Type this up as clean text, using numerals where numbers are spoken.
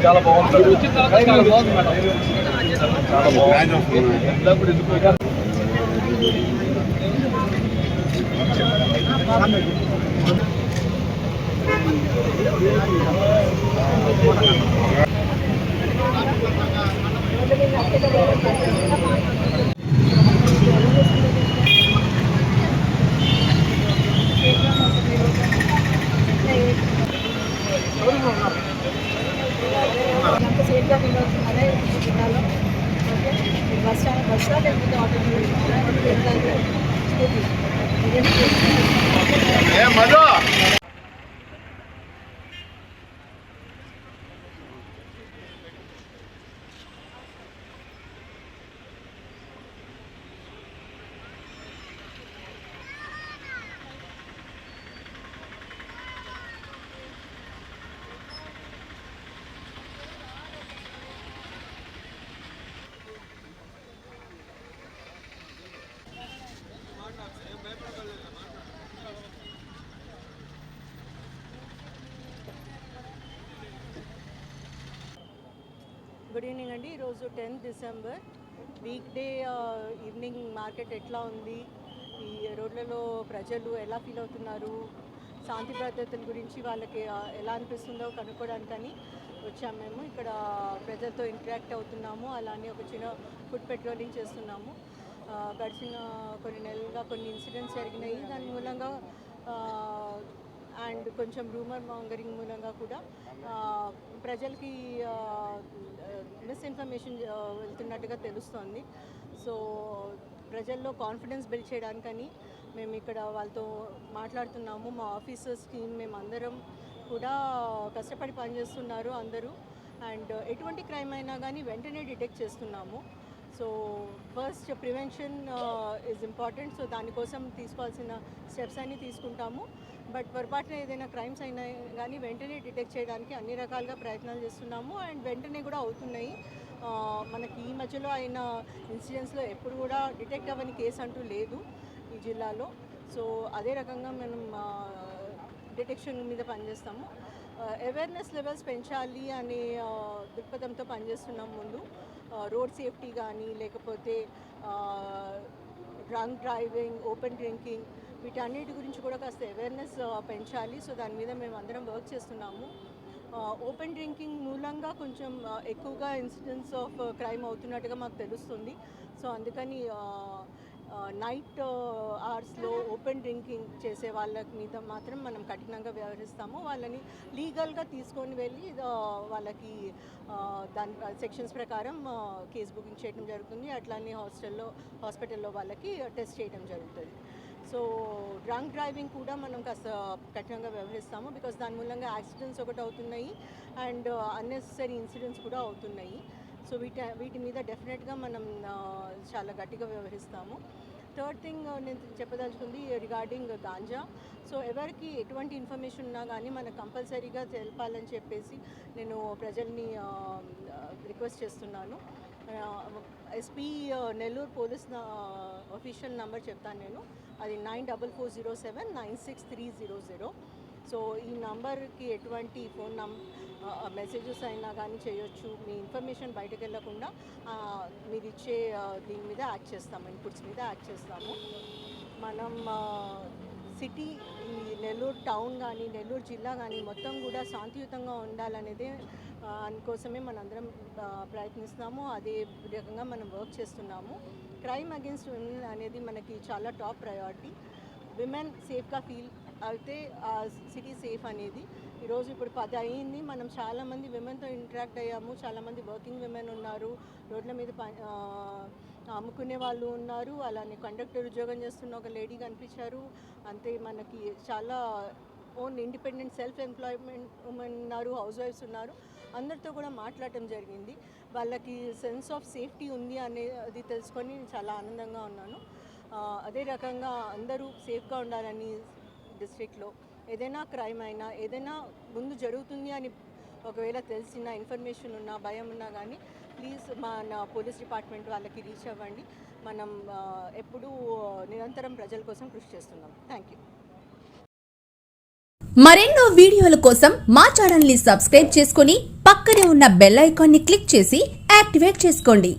చాలా బాగుంది, చాలా బాగుంది. సేఫ్గా ఫీల్ అవుతున్నారే జిల్లాలో. బస్ స్టాండ్ లేకపోతే ఆటో గుడ్ ఈవినింగ్ అండి. ఈరోజు 10th December week day evening market ఎట్లా ఉంది, ఈ రోడ్లలో ప్రజలు ఎలా ఫీల్ అవుతున్నారు, శాంతి భద్రతల గురించి వాళ్ళకి ఎలా అనిపిస్తుందో కనుక్కోవడానికని వచ్చాము. మేము ఇక్కడ ప్రజలతో ఇంటరాక్ట్ అవుతున్నాము, అలానే ఒక చిన్న ఫుడ్ పెట్రోలింగ్ చేస్తున్నాము. గడిచిన కొన్ని నెలలుగా కొన్ని ఇన్సిడెంట్స్ జరిగినాయి, దాని మూలంగా అండ్ కొంచెం రూమర్ మాంగరింగ్ మూలంగా కూడా ప్రజలకి మిస్ఇన్ఫర్మేషన్ వెళ్తున్నట్టుగా తెలుస్తోంది. సో ప్రజల్లో కాన్ఫిడెన్స్ బిల్డ్ చేయడానికని మేము ఇక్కడ వాళ్ళతో మాట్లాడుతున్నాము. మా ఆఫీసర్స్ టీమ్ మేము అందరం కూడా కష్టపడి పనిచేస్తున్నారు అందరూ. అండ్ ఎటువంటి క్రైమ్ అయినా కానీ వెంటనే డిటెక్ట్ చేస్తున్నాము. So first prevention is important. So దానికోసం తీసుకోవాల్సిన స్టెప్స్ అన్నీ తీసుకుంటాము. బట్ పొరపాటున ఏదైనా క్రైమ్స్ అయినా కానీ వెంటనే డిటెక్ట్ చేయడానికి అన్ని రకాలుగా ప్రయత్నాలు చేస్తున్నాము. అండ్ వెంటనే కూడా అవుతున్నాయి. మనకి ఈ మధ్యలో అయిన ఇన్సిడెంట్స్లో ఎప్పుడు కూడా డిటెక్ట్ అవ్వని కేసు అంటూ లేదు ఈ జిల్లాలో. సో అదే రకంగా మనం డిటెక్షన్ మీద పనిచేస్తాము. అవేర్నెస్ లెవెల్స్ పెంచాలి అనే దృక్పథంతో పనిచేస్తున్నాం. ముందు రోడ్ సేఫ్టీ కానీ, లేకపోతే డ్రంక్ డ్రైవింగ్, ఓపెన్ డ్రింకింగ్, వీటన్నిటి గురించి కూడా కాస్త అవేర్నెస్ పెంచాలి. సో దాని మీద మేము అందరం వర్క్ చేస్తున్నాము. ఓపెన్ డ్రింకింగ్ మూలంగా కొంచెం ఎక్కువగా ఇన్సిడెంట్స్ ఆఫ్ క్రైమ్ అవుతున్నట్టుగా మాకు తెలుస్తుంది. సో అందుకని నైట్ అవర్స్లో ఓపెన్ డ్రింకింగ్ చేసే వాళ్ళ మీద మాత్రం మనం కఠినంగా వ్యవహరిస్తాము. వాళ్ళని లీగల్గా తీసుకొని వెళ్ళి వాళ్ళకి దాని సెక్షన్స్ ప్రకారం కేసు బుకింగ్ చేయడం జరుగుతుంది. అట్లానే హాస్పిటల్లో వాళ్ళకి టెస్ట్ చేయడం జరుగుతుంది. సో డ్రంక్ డ్రైవింగ్ కూడా మనం కాస్త కఠినంగా వ్యవహరిస్తాము. బికాస్ దాని మూలంగా యాక్సిడెంట్స్ ఒకటి అవుతున్నాయి అండ్ అన్నెసెసరీ ఇన్సిడెంట్స్ కూడా అవుతున్నాయి. సో వీటి మీద డెఫినెట్గా మనం చాలా గట్టిగా వ్యవహరిస్తాము. థర్డ్ థింగ్ నేను చెప్పదలుచుకుంది రిగార్డింగ్ గాంజా. సో ఎవరికి ఎటువంటి ఇన్ఫర్మేషన్ ఉన్నా కానీ మనకు కంపల్సరీగా తెలపాలని చెప్పేసి నేను ప్రజల్ని రిక్వెస్ట్ చేస్తున్నాను. SP Nellore police official number చెప్తాను నేను, అది 9440796300. సో ఈ నంబర్కి ఎటువంటి ఫోన్ మెసేజెస్ అయినా కానీ చేయొచ్చు. మీ ఇన్ఫర్మేషన్ బయటకు వెళ్ళకుండా మీరు ఇచ్చే దీని మీద యాక్ట్ చేస్తాము, ఇన్పుట్స్ మీద యాక్ట్ చేస్తాము. మనం సిటీ, ఈ నెల్లూరు టౌన్ కానీ, నెల్లూరు జిల్లా కానీ మొత్తం కూడా శాంతియుతంగా ఉండాలనేదే అందుకోసమే మనందరం ప్రయత్నిస్తున్నాము. అదే రకంగా మనం వర్క్ చేస్తున్నాము. క్రైమ్ అగెన్స్ట్ విమెన్ అనేది మనకి చాలా టాప్ ప్రయారిటీ. విమెన్ సేఫ్గా ఫీల్ అయితే సిటీ సేఫ్ అనేది. ఈరోజు ఇప్పుడు 10 అయ్యింది, మనం చాలామంది విమెన్తో ఇంటరాక్ట్ అయ్యాము. చాలామంది వర్కింగ్ విమెన్ ఉన్నారు, రోడ్ల మీద అమ్ముకునే వాళ్ళు ఉన్నారు, అలానే కండక్టర్ ఉద్యోగం చేస్తున్న ఒక లేడీ కనిపించారు. అంతే మనకి చాలా own independent self employment women ఉన్నారు, హౌస్ వైఫ్స్ ఉన్నారు. అందరితో కూడా మాట్లాడటం జరిగింది. వాళ్ళకి సెన్స్ ఆఫ్ సేఫ్టీ ఉంది అనేది తెలుసుకొని చాలా ఆనందంగా ఉన్నాను. అదే రకంగా అందరూ సేఫ్గా ఉండాలని డిస్ట్రిక్ట్లో ఏదైనా క్రైమ్ అయినా, ఏదైనా ముందు జరుగుతుంది అని ఒకవేళ తెలిసిన ఇన్ఫర్మేషన్ ఉన్నా, భయం ఉన్నా కానీ ప్లీజ్ మన పోలీస్ డిపార్ట్మెంట్ వాళ్ళకి రీచ్ అవ్వండి. మనం ఎప్పుడూ నిరంతరం ప్రజల కోసం కృషి చేస్తున్నాం. Thank you. మరెన్నో వీడియోల కోసం మా ఛానల్ ని సబ్స్క్రైబ్ చేసుకుని పక్కనే ఉన్న బెల్ ఐకాన్ ని క్లిక్ చేసి యాక్టివేట్ చేసుకోండి.